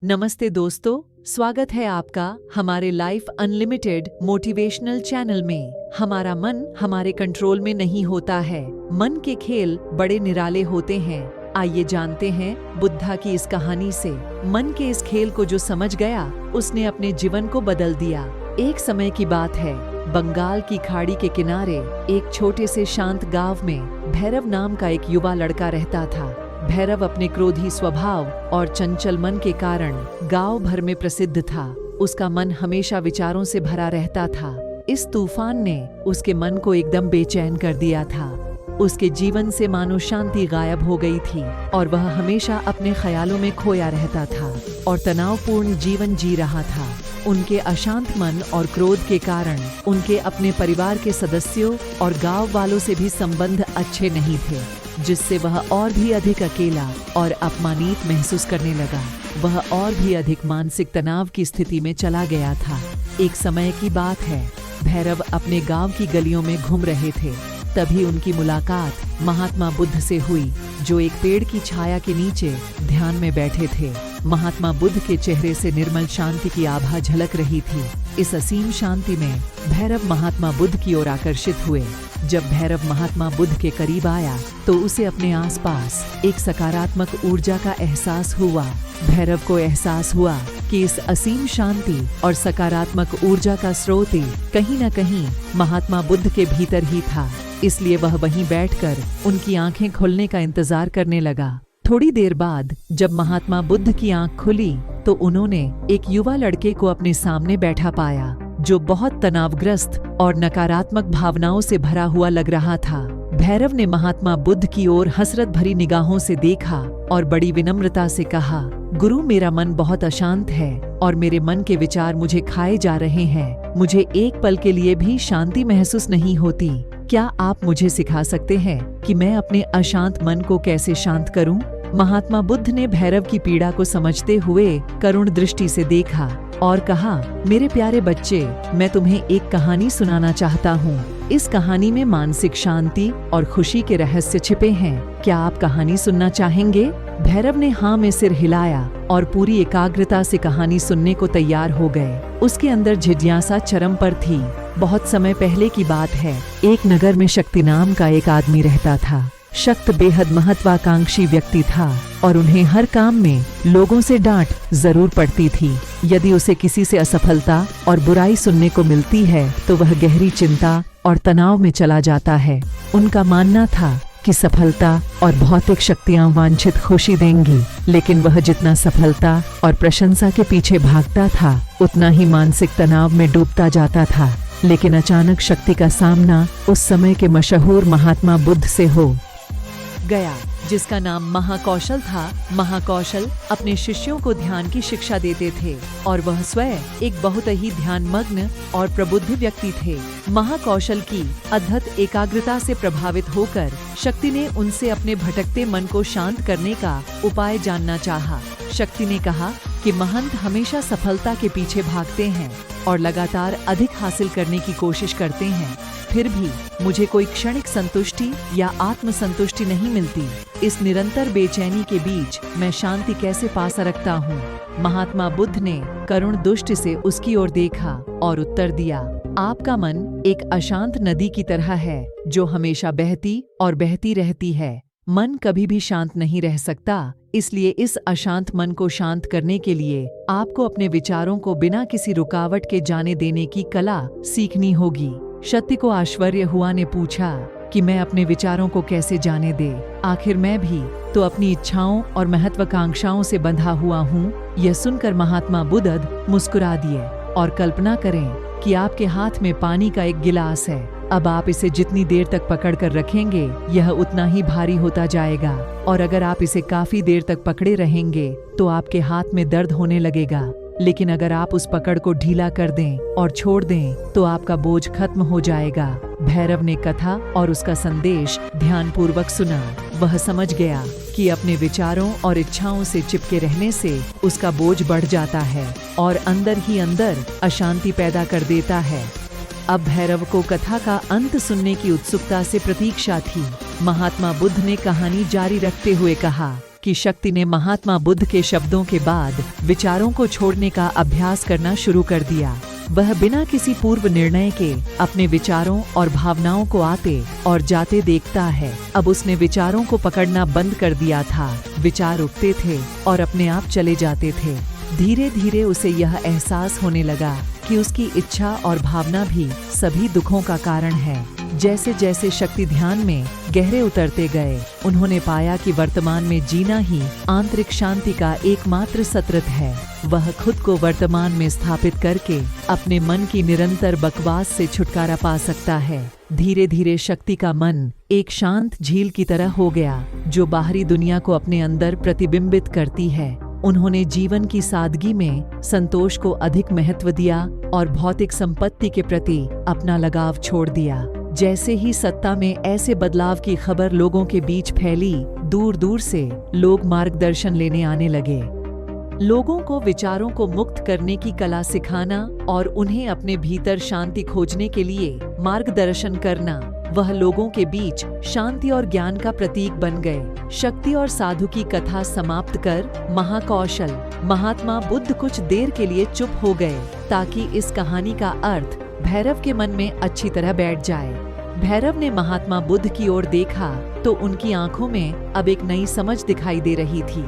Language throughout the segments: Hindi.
नमस्ते दोस्तों, स्वागत है आपका हमारे लाइफ अनलिमिटेड मोटिवेशनल चैनल में। हमारा मन हमारे कंट्रोल में नहीं होता है। मन के खेल बड़े निराले होते हैं। आइए जानते हैं बुद्धा की इस कहानी से। मन के इस खेल को जो समझ गया, उसने अपने जीवन को बदल दिया। एक समय की बात है, बंगाल की खाड़ी के किनारे एक छोटे से शांत गांव में भैरव नाम का एक युवा लड़का रहता था। भैरव अपने क्रोधी स्वभाव और चंचल मन के कारण गांव भर में प्रसिद्ध था। उसका मन हमेशा विचारों से भरा रहता था। इस तूफान ने उसके मन को एकदम बेचैन कर दिया था। उसके जीवन से मानो शांति गायब हो गई थी और वह हमेशा अपने ख्यालों में खोया रहता था और तनावपूर्ण जीवन जी रहा था। उनके अशांत मन और क्रोध के कारण उनके अपने परिवार के सदस्यों और गांव वालों से भी संबंध अच्छे नहीं थे, जिससे वह और भी अधिक अकेला और अपमानित महसूस करने लगा। वह और भी अधिक मानसिक तनाव की स्थिति में चला गया था। एक समय की बात है, भैरव अपने गांव की गलियों में घूम रहे थे। तभी उनकी मुलाकात महात्मा बुद्ध से हुई, जो एक पेड़ की छाया के नीचे ध्यान में बैठे थे। महात्मा बुद्ध के चेहरे से निर्मल शांति की आभा झलक रही थी। इस असीम शांति में भैरव महात्मा बुद्ध की ओर आकर्षित हुए। जब भैरव महात्मा बुद्ध के करीब आया तो उसे अपने आसपास एक सकारात्मक ऊर्जा का एहसास हुआ। भैरव को एहसास हुआ कि इस असीम शांति और सकारात्मक ऊर्जा का स्रोत कहीं न कहीं महात्मा बुद्ध के भीतर ही था। इसलिए वह वहीं बैठकर उनकी आंखें खुलने का इंतजार करने लगा। थोड़ी देर बाद जब महात्मा बुद्ध की आंख खुली तो उन्होंने एक युवा लड़के को अपने सामने बैठा पाया, जो बहुत तनावग्रस्त और नकारात्मक भावनाओं से भरा हुआ लग रहा था। भैरव ने महात्मा बुद्ध की ओर हसरत भरी निगाहों से देखा और बड़ी विनम्रता से कहा, गुरु, मेरा मन बहुत अशांत है और मेरे मन के विचार मुझे खाए जा रहे हैं। मुझे एक पल के लिए भी शांति महसूस नहीं होती। क्या आप मुझे सिखा सकते हैं कि मैं अपने अशांत मन को कैसे शांत करूं? महात्मा बुद्ध ने भैरव की पीड़ा को समझते हुए करुण दृष्टि से देखा और कहा, मेरे प्यारे बच्चे, मैं तुम्हें एक कहानी सुनाना चाहता हूँ। इस कहानी में मानसिक शांति और खुशी के रहस्य छिपे हैं। क्या आप कहानी सुनना चाहेंगे? भैरव ने हाँ में सिर हिलाया और पूरी एकाग्रता से कहानी सुनने को तैयार हो गए। उसके अंदर जिज्ञासा चरम पर थी। बहुत समय पहले की बात है, एक नगर में शक्ति नाम का एक आदमी रहता था। शक्त बेहद महत्वाकांक्षी व्यक्ति था और उन्हें हर काम में लोगों से डांट जरूर पड़ती थी। यदि उसे किसी से असफलता और बुराई सुनने को मिलती है तो वह गहरी चिंता और तनाव में चला जाता है। उनका मानना था कि सफलता और भौतिक शक्तियां वांछित खुशी देंगी, लेकिन वह जितना सफलता और प्रशंसा के पीछे भागता था, उतना ही मानसिक तनाव में डूबता जाता था। लेकिन अचानक शक्ति का सामना उस समय के मशहूर महात्मा बुद्ध से हो गया, जिसका नाम महाकौशल था। महाकौशल अपने शिष्यों को ध्यान की शिक्षा देते थे और वह स्वयं एक बहुत ही ध्यानमग्न और प्रबुद्ध व्यक्ति थे। महाकौशल की अद्भुत एकाग्रता से प्रभावित होकर शक्ति ने उनसे अपने भटकते मन को शांत करने का उपाय जानना चाहा। शक्ति ने कहा कि महंत हमेशा सफलता के पीछे भागते हैं और लगातार अधिक हासिल करने की कोशिश करते हैं, फिर भी मुझे कोई क्षणिक संतुष्टि या आत्म संतुष्टि नहीं मिलती। इस निरंतर बेचैनी के बीच मैं शांति कैसे पा सकता हूँ? महात्मा बुद्ध ने करुण दृष्टि से उसकी ओर देखा और उत्तर दिया, आपका मन एक अशांत नदी की तरह है, जो हमेशा बहती और बहती रहती है। मन कभी भी शांत नहीं रह सकता, इसलिए इस अशांत मन को शांत करने के लिए आपको अपने विचारों को बिना किसी रुकावट के जाने देने की कला सीखनी होगी। शक्ति को आश्चर्य हुआ ने पूछा कि मैं अपने विचारों को कैसे जाने दे? आखिर मैं भी तो अपनी इच्छाओं और महत्वाकांक्षाओं से बंधा हुआ हूँ। यह सुनकर महात्मा बुद्ध मुस्कुरा दिए और कल्पना करें कि आपके हाथ में पानी का एक गिलास है। अब आप इसे जितनी देर तक पकड़ कर रखेंगे, यह उतना ही भारी होता जाएगा, और अगर आप इसे काफी देर तक पकड़े रहेंगे तो आपके हाथ में दर्द होने लगेगा। लेकिन अगर आप उस पकड़ को ढीला कर दें और छोड़ दें तो आपका बोझ खत्म हो जाएगा। भैरव ने कथा और उसका संदेश ध्यानपूर्वक सुना। वह समझ गया कि अपने विचारों और इच्छाओं से चिपके रहने से उसका बोझ बढ़ जाता है और अंदर ही अंदर अशांति पैदा कर देता है। अब भैरव को कथा का अंत सुनने की उत्सुकता से प्रतीक्षा थी। महात्मा बुद्ध ने कहानी जारी रखते हुए कहा की शक्ति ने महात्मा बुद्ध के शब्दों के बाद विचारों को छोड़ने का अभ्यास करना शुरू कर दिया। वह बिना किसी पूर्व निर्णय के अपने विचारों और भावनाओं को आते और जाते देखता है। अब उसने विचारों को पकड़ना बंद कर दिया था। विचार उठते थे और अपने आप चले जाते थे। धीरे धीरे उसे यह एहसास होने लगा कि उसकी इच्छा और भावना भी सभी दुखों का कारण है। जैसे जैसे शक्ति ध्यान में गहरे उतरते गए, उन्होंने पाया कि वर्तमान में जीना ही आंतरिक शांति का एकमात्र सतत है। वह खुद को वर्तमान में स्थापित करके अपने मन की निरंतर बकवास से छुटकारा पा सकता है। धीरे धीरे शक्ति का मन एक शांत झील की तरह हो गया, जो बाहरी दुनिया को अपने अंदर प्रतिबिंबित करती है। उन्होंने जीवन की सादगी में संतोष को अधिक महत्व दिया और भौतिक संपत्ति के प्रति अपना लगाव छोड़ दिया। जैसे ही सत्ता में ऐसे बदलाव की खबर लोगों के बीच फैली, दूर दूर से लोग मार्गदर्शन लेने आने लगे। लोगों को विचारों को मुक्त करने की कला सिखाना और उन्हें अपने भीतर शांति खोजने के लिए मार्गदर्शन करना, वह लोगों के बीच शांति और ज्ञान का प्रतीक बन गए। शक्ति और साधु की कथा समाप्त कर महाकौशल महात्मा बुद्ध कुछ देर के लिए चुप हो गए, ताकि इस कहानी का अर्थ भैरव के मन में अच्छी तरह बैठ जाए। भैरव ने महात्मा बुद्ध की ओर देखा तो उनकी आंखों में अब एक नई समझ दिखाई दे रही थी।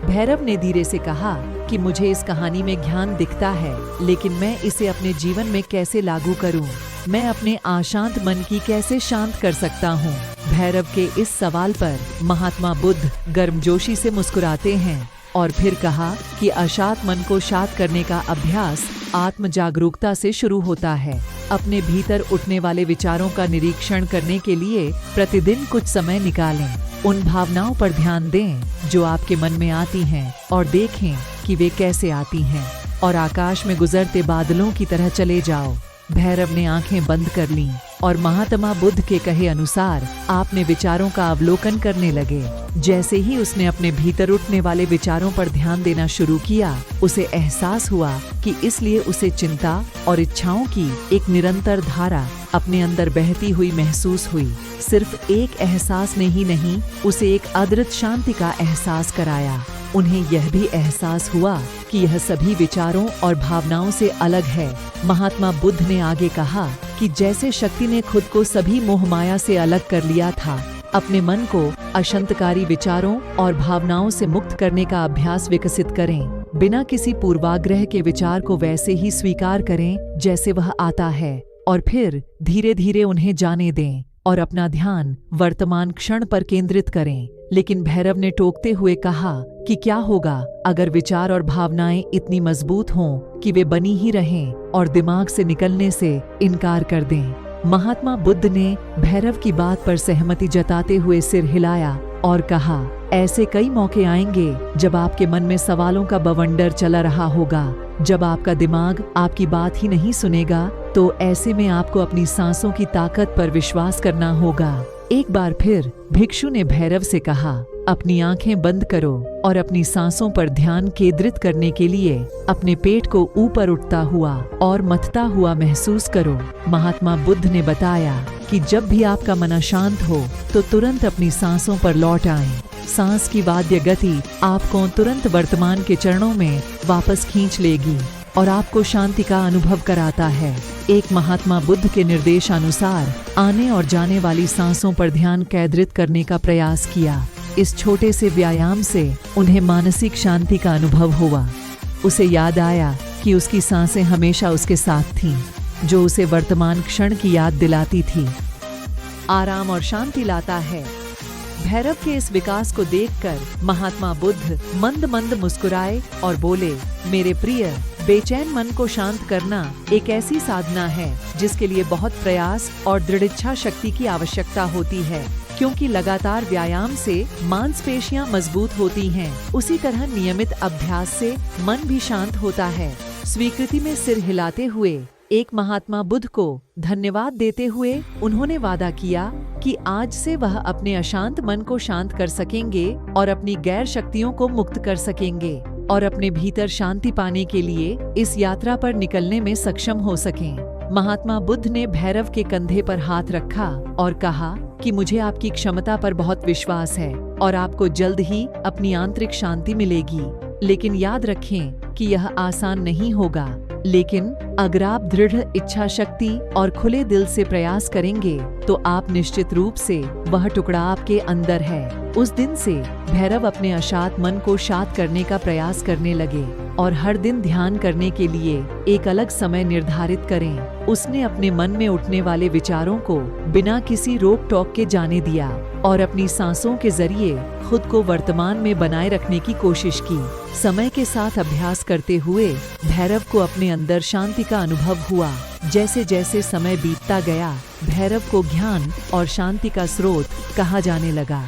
भैरव ने धीरे से कहा कि मुझे इस कहानी में ज्ञान दिखता है, लेकिन मैं इसे अपने जीवन में कैसे लागू करूं? मैं अपने अशांत मन की कैसे शांत कर सकता हूं? भैरव के इस सवाल पर महात्मा बुद्ध गर्मजोशी से मुस्कुराते हैं और फिर कहा कि अशांत मन को शांत करने का अभ्यास आत्म जागरूकता से शुरू होता है। अपने भीतर उठने वाले विचारों का निरीक्षण करने के लिए प्रतिदिन कुछ समय निकालें। उन भावनाओं पर ध्यान दें जो आपके मन में आती हैं और देखें कि वे कैसे आती हैं, और आकाश में गुजरते बादलों की तरह चले जाओ। भैरव ने आंखें बंद कर लीं और महात्मा बुद्ध के कहे अनुसार आपने विचारों का अवलोकन करने लगे। जैसे ही उसने अपने भीतर उठने वाले विचारों पर ध्यान देना शुरू किया, उसे एहसास हुआ कि इसलिए उसे चिंता और इच्छाओं की एक निरंतर धारा अपने अंदर बहती हुई महसूस हुई। सिर्फ एक एहसास ने ही नहीं, उसे एक अद्भुत शांति का एहसास कराया। उन्हें यह भी एहसास हुआ कि यह सभी विचारों और भावनाओं से अलग है। महात्मा बुद्ध ने आगे कहा कि जैसे शक्ति ने खुद को सभी मोह माया से अलग कर लिया था, अपने मन को अशांतकारी विचारों और भावनाओं से मुक्त करने का अभ्यास विकसित करें। बिना किसी पूर्वाग्रह के विचार को वैसे ही स्वीकार करें जैसे वह आता है, और फिर धीरे धीरे उन्हें जाने दें और अपना ध्यान वर्तमान क्षण पर केंद्रित करें। लेकिन भैरव ने टोकते हुए कहा कि क्या होगा अगर विचार और भावनाएं इतनी मजबूत हों कि वे बनी ही रहें और दिमाग से निकलने से इनकार कर दें। महात्मा बुद्ध ने भैरव की बात पर सहमति जताते हुए सिर हिलाया और कहा, ऐसे कई मौके आएंगे जब आपके मन में सवालों का बवंडर चला रहा होगा। जब आपका दिमाग आपकी बात ही नहीं सुनेगा, तो ऐसे में आपको अपनी सांसों की ताकत पर विश्वास करना होगा। एक बार फिर भिक्षु ने भैरव से कहा, अपनी आंखें बंद करो और अपनी सांसों पर ध्यान केंद्रित करने के लिए अपने पेट को ऊपर उठता हुआ और मथता हुआ महसूस करो। महात्मा बुद्ध ने बताया कि जब भी आपका मन अशांत हो तो तुरंत अपनी सांसों पर लौट आएं। सांस की वाद्य गति आपको तुरंत वर्तमान के चरणों में वापस खींच लेगी और आपको शांति का अनुभव कराता है। एक महात्मा बुद्ध के निर्देशानुसार आने और जाने वाली सांसों पर ध्यान केंद्रित करने का प्रयास किया। इस छोटे से व्यायाम से उन्हें मानसिक शांति का अनुभव हुआ। उसे याद आया कि उसकी सांसें हमेशा उसके साथ थीं, जो उसे वर्तमान क्षण की याद दिलाती थी। आराम और शांति लाता है। भैरव के इस विकास को देखकर महात्मा बुद्ध मंद मंद मुस्कुराए और बोले, मेरे प्रिय, बेचैन मन को शांत करना एक ऐसी साधना है जिसके लिए बहुत प्रयास और दृढ़ इच्छा शक्ति की आवश्यकता होती है। क्योंकि लगातार व्यायाम से मांसपेशियां मजबूत होती हैं, उसी तरह नियमित अभ्यास से मन भी शांत होता है। स्वीकृति में सिर हिलाते हुए एक महात्मा बुद्ध को धन्यवाद देते हुए उन्होंने वादा किया कि आज से वह अपने अशांत मन को शांत कर सकेंगे और अपनी गैर शक्तियों को मुक्त कर सकेंगे और अपने भीतर शांति पाने के लिए इस यात्रा पर निकलने में सक्षम हो सकें। महात्मा बुद्ध ने भैरव के कंधे पर हाथ रखा और कहा कि मुझे आपकी क्षमता पर बहुत विश्वास है और आपको जल्द ही अपनी आंतरिक शांति मिलेगी। लेकिन याद रखें कि यह आसान नहीं होगा, लेकिन अगर आप दृढ़ इच्छा शक्ति और खुले दिल से प्रयास करेंगे तो आप निश्चित रूप से वह टुकड़ा आपके अंदर है। उस दिन से भैरव अपने अशांत मन को शांत करने का प्रयास करने लगे और हर दिन ध्यान करने के लिए एक अलग समय निर्धारित करें। उसने अपने मन में उठने वाले विचारों को बिना किसी रोक टोक के जाने दिया और अपनी सांसों के जरिए खुद को वर्तमान में बनाए रखने की कोशिश की। समय के साथ अभ्यास करते हुए भैरव को अपने अंदर शांति का अनुभव हुआ। जैसे जैसे समय बीतता गया, भैरव को ज्ञान और शांति का स्रोत कहा जाने लगा।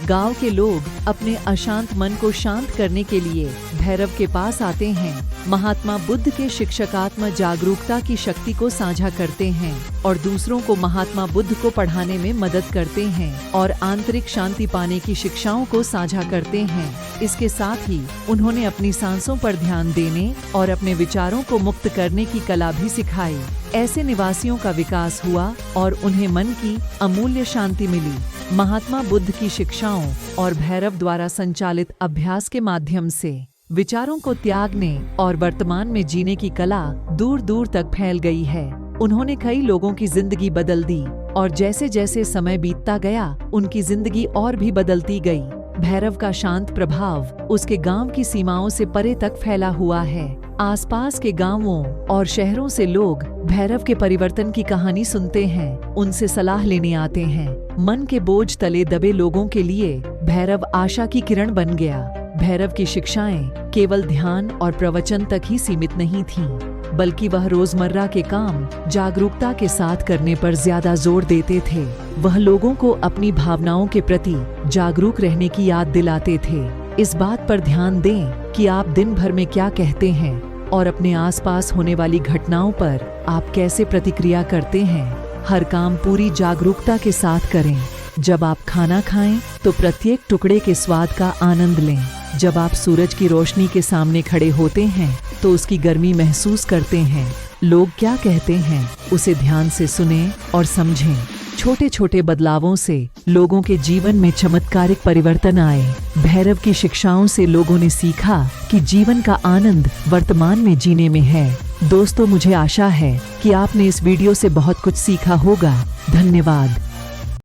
गांव के लोग अपने अशांत मन को शांत करने के लिए भैरव के पास आते हैं। महात्मा बुद्ध के शिक्षक आत्म जागरूकता की शक्ति को साझा करते हैं और दूसरों को महात्मा बुद्ध को पढ़ाने में मदद करते हैं और आंतरिक शांति पाने की शिक्षाओं को साझा करते हैं। इसके साथ ही उन्होंने अपनी सांसों पर ध्यान देने और अपने विचारों को मुक्त करने की कला भी सिखाई। ऐसे निवासियों का विकास हुआ और उन्हें मन की अमूल्य शांति मिली। महात्मा बुद्ध की शिक्षाओं और भैरव द्वारा संचालित अभ्यास के माध्यम से विचारों को त्यागने और वर्तमान में जीने की कला दूर दूर तक फैल गई है। उन्होंने कई लोगों की जिंदगी बदल दी और जैसे जैसे समय बीतता गया उनकी जिंदगी और भी बदलती गई। भैरव का शांत प्रभाव उसके गांव की सीमाओं से परे तक फैला हुआ है। आसपास के गांवों और शहरों से लोग भैरव के परिवर्तन की कहानी सुनते हैं, उनसे सलाह लेने आते हैं। मन के बोझ तले दबे लोगों के लिए भैरव आशा की किरण बन गया। भैरव की शिक्षाएं केवल ध्यान और प्रवचन तक ही सीमित नहीं थीं, बल्कि वह रोजमर्रा के काम जागरूकता के साथ करने पर ज्यादा जोर देते थे। वह लोगों को अपनी भावनाओं के प्रति जागरूक रहने की याद दिलाते थे। इस बात पर ध्यान दें कि आप दिन भर में क्या कहते हैं और अपने आसपास होने वाली घटनाओं पर आप कैसे प्रतिक्रिया करते हैं। हर काम पूरी जागरूकता के साथ करें। जब आप खाना खाएं तो प्रत्येक टुकड़े के स्वाद का आनंद लें। जब आप सूरज की रोशनी के सामने खड़े होते हैं तो उसकी गर्मी महसूस करते हैं। लोग क्या कहते हैं उसे ध्यान से सुनें और समझें। छोटे छोटे बदलावों से लोगों के जीवन में चमत्कारिक परिवर्तन आए। भैरव की शिक्षाओं से लोगों ने सीखा कि जीवन का आनंद वर्तमान में जीने में है। दोस्तों, मुझे आशा है कि आपने इस वीडियो से बहुत कुछ सीखा होगा। धन्यवाद।